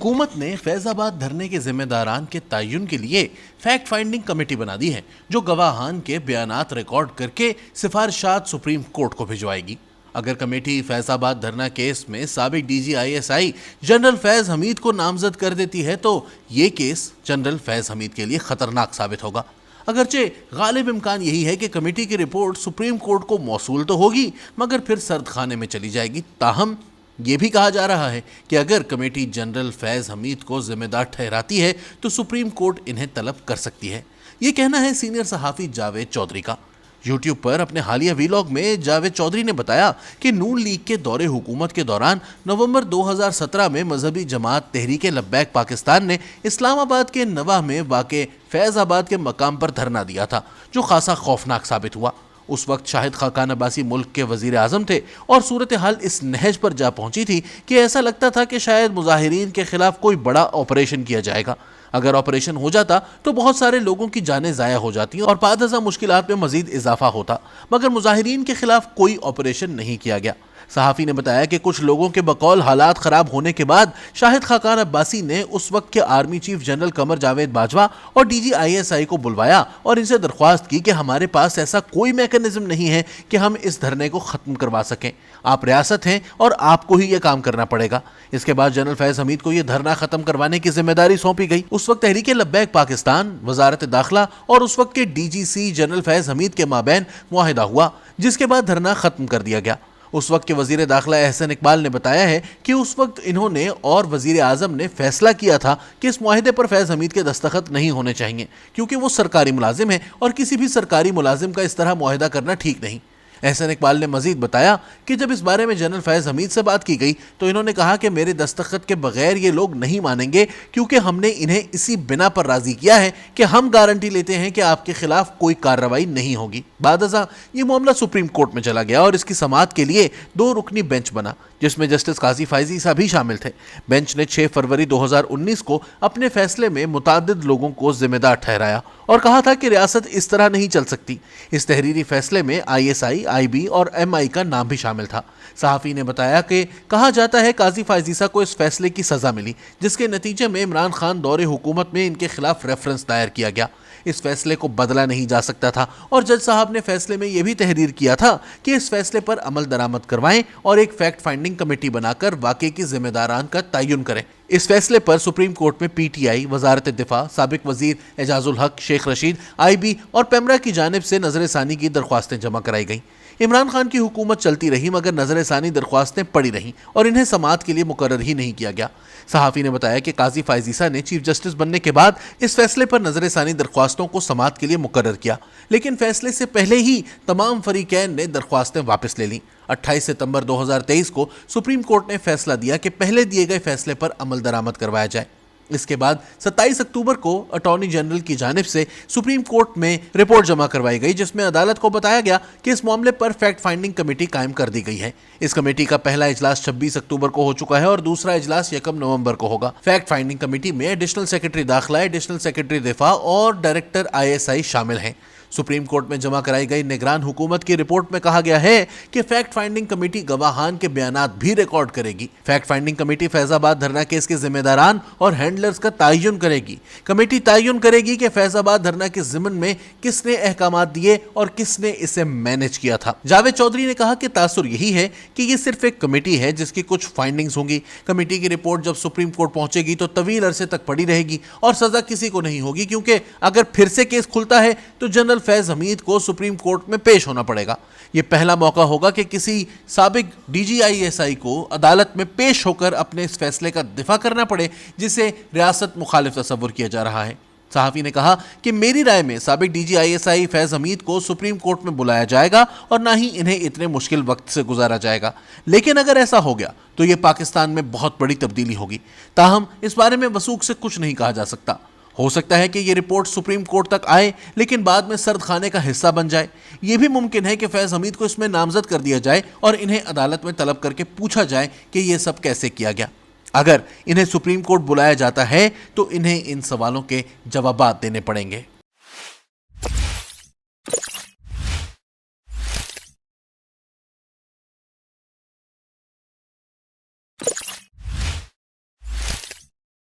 हुकूमत ने फैजाबाद धरने के जिम्मेदारान के तयन के लिए फैक्ट फाइंडिंग कमेटी बना दी है, जो गवाहान के बयानात रिकॉर्ड करके सिफारिशात सुप्रीम कोर्ट को भिजवाएगी। अगर कमेटी फैजाबाद धरना केस में साबिक DG ISI general Faiz Hamid को नामजद कर देती है तो ये केस जनरल फैज हमीद के लिए खतरनाक साबित होगा। अगरचे गालिब इम्कान यही है कि कमेटी की रिपोर्ट सुप्रीम कोर्ट को मौसूल तो होगी मगर फिर सर्द खाने में चली जाएगी। ताहम ये भी कहा जा रहा है कि अगर कमेटी जनरल फैज हमीद को जिम्मेदार ठहराती है तो सुप्रीम कोर्ट इन्हें तलब कर सकती है। ये कहना है सीनियर सहाफ़ी जावेद चौधरी का। यूट्यूब पर अपने हालिया वीलॉग में जावेद चौधरी ने बताया कि नून लीग के दौरे हुकूमत के दौरान नवंबर 2017 में मजहबी जमात तहरीक लब्बैक पाकिस्तान ने इस्लामाबाद के नवाह में वाक़े फैज़ाबाद के मकाम पर धरना दिया था, जो खासा खौफनाक साबित हुआ। उस वक्त शाहिद खाकान अब्बासी मुल्क के वजीर आज़म थे और सूरत हाल इस नहज पर जा पहुंची थी कि ऐसा लगता था कि शायद मुजाहिरीन के खिलाफ कोई बड़ा ऑपरेशन किया जाएगा। अगर ऑपरेशन हो जाता तो बहुत सारे लोगों की जानें ज़ाया हो जाती और बाद मुश्किलात में मजीद इजाफा होता, मगर मुजाहिरीन के खिलाफ कोई ऑपरेशन नहीं किया गया। सहाफ़ी ने बताया कि कुछ लोगों के बकौल हालात ख़राब होने के बाद शाहिद खाकान अब्बासी ने उस वक्त के army chief general Qamar Javed Bajwa और डीजी आईएसआई को बुलवाया और इनसे दरख्वास्त की कि हमारे पास ऐसा कोई मैकेनिज्म नहीं है कि हम इस धरने को ख़त्म करवा सकें। आप रियासत हैं और आपको ही ये काम करना पड़ेगा। इसके बाद जनरल फैज हमीद को यह धरना ख़त्म करवाने की जिम्मेदारी सौंपी गई। उस वक्त तहरीक लब्बैक पाकिस्तान, वजारत दाखिला और उस वक्त के डीजीसी जनरल फैज हमीद के माबैन मुआहिदा हुआ, जिसके बाद धरना ख़त्म कर दिया गया। उस वक्त के वजीर दाखिला एहसन इकबाल ने बताया है कि उस वक्त इन्होंने और वजीर आज़म ने फैसला किया था कि इस मुआहिदे पर फैज़ हमीद के दस्तखत नहीं होने चाहिए, क्योंकि वो सरकारी मुलाजिम है और किसी भी सरकारी मुलाजिम का इस तरह मुआहिदा करना ठीक नहीं। एहसन इकबाल ने मजीद बताया कि जब इस बारे में जनरल फैज़ हमीद से बात की गई तो इन्होंने कहा कि मेरे दस्तखत के बगैर ये लोग नहीं मानेंगे, क्योंकि हमने इन्हें इसी बिना पर राज़ी किया है कि हम गारंटी लेते हैं कि आपके खिलाफ कोई कार्रवाई नहीं होगी। बादअज़ा ये मामला सुप्रीम कोर्ट में चला गया और इसकी समाअत के लिए 2 रुकनी बेंच बना, जिसमें जस्टिस काजी फायजी ईसा भी शामिल थे। बेंच ने 6 फरवरी 2019 को अपने फैसले में मुतादिद लोगों को जिम्मेदार ठहराया और कहा था कि रियासत इस तरह नहीं चल सकती। इस तहरीरी फैसले में आईएसआई, आईबी और एमआई का नाम भी शामिल था। सहाफ़ी ने बताया कि कहा जाता है काजी फायजी ईसा को इस फैसले की सज़ा मिली, जिसके नतीजे में इमरान खान दौरे हुकूमत में इनके खिलाफ रेफरेंस दायर किया गया। इस फैसले को बदला नहीं जा सकता था और जज साहब ने फैसले में यह भी तहरीर किया था कि इस फैसले पर अमल दरामद करवाएं और एक फैक्ट फाइंडिंग कमेटी बनाकर वाक़े की जिम्मेदारान का तयन करें। इस फैसले पर सुप्रीम कोर्ट में पीटीआई, वजारत दिफा, साबिक वजीर एजाजुल हक, शेख रशीद, आईबी और पेमरा की जानिब से नजर सानी की दरख्वास्तें जमा कराई गईं। इमरान खान की हुकूमत चलती रही मगर नजर सानी दरख्वास्तें पड़ी रहीं और इन्हें समाअत के लिए मुकर्रर ही नहीं किया गया। सहाफ़ी ने बताया कि काजी फायज़ ईसा ने चीफ जस्टिस बनने के बाद इस फैसले पर नजर सानी दरख्वास्तों को समाअत के लिए मुकर्रर किया, लेकिन फैसले से पहले ही तमाम फरीकैन ने दरख्वास्तें वापस ले लीं। 28 सितंबर 2023 को सुप्रीम कोर्ट ने फैसला दिया कि पहले दिए गए फैसले पर अमल दरामद करवाया जाए। इसके बाद 27 अक्टूबर को अटॉर्नी जनरल की जानिब से सुप्रीम कोर्ट में रिपोर्ट जमा करवाई गई, जिसमें अदालत को बताया गया कि इस मामले पर फैक्ट फाइंडिंग कमेटी कायम कर दी गई है। इस कमेटी का पहला इजलास 26 अक्टूबर को हो चुका है और दूसरा इजलास 1 नवंबर को होगा। फैक्ट फाइंडिंग कमेटी में एडिशनल सेक्रेटरी दाखिला, एडिशनल सेक्रेटरी दिफा और डायरेक्टर आईएसआई शामिल हैं। सुप्रीम कोर्ट में जमा कराई गई निगरान हुकूमत की रिपोर्ट में कहा गया है कि फैक्ट फाइंडिंग कमेटी गवाहान के बयानात भी रिकॉर्ड करेगी। फैक्ट फाइंडिंग कमेटी फैजाबाद धरना केस के जिम्मेदारान और हैंडलर्स का तयन करेगी। कमेटी तयन करेगी कि फैजाबाद धरना के ज़िमन में किसने अहकामात दिए और किसने इसे मैनेज किया था। जावेद चौधरी ने कहा कि तासुर यही है कि ये सिर्फ एक कमेटी है जिसकी कुछ फाइंडिंग्स होंगी। कमेटी की रिपोर्ट जब सुप्रीम कोर्ट पहुंचेगी तो तवील अरसे तक पड़ी रहेगी और सजा किसी को नहीं होगी, क्योंकि अगर फिर से केस खुलता है तो जनरल फैज हमीद को सुप्रीम कोर्ट में पेश होना पड़ेगा। यह पहला मौका होगा कि किसी साबिक डीजी आईएसआई को अदालत में पेश होकर अपने इस फैसले का दिफा करना पड़े जिसे रियासत मुखालिफ तस्वुर किया जा रहा है। सहाफ़ी ने कहा कि मेरी राय में साबिक डीजी आईएसआई फैज़ हमीद को सुप्रीम कोर्ट में बुलाया जाएगा और ना ही इन्हें इतने मुश्किल वक्त से गुजारा जाएगा। लेकिन अगर ऐसा हो गया तो यह पाकिस्तान में बहुत बड़ी तब्दीली होगी। ताहम इस बारे में वसूख से कुछ नहीं कहा जा सकता। हो सकता है कि ये रिपोर्ट सुप्रीम कोर्ट तक आए लेकिन बाद में सर्द खाने का हिस्सा बन जाए। ये भी मुमकिन है कि फैज़ हमीद को इसमें नामजद कर दिया जाए और इन्हें अदालत में तलब करके पूछा जाए कि ये सब कैसे किया गया। अगर इन्हें सुप्रीम कोर्ट बुलाया जाता है तो इन्हें इन सवालों के जवाबात देने पड़ेंगे।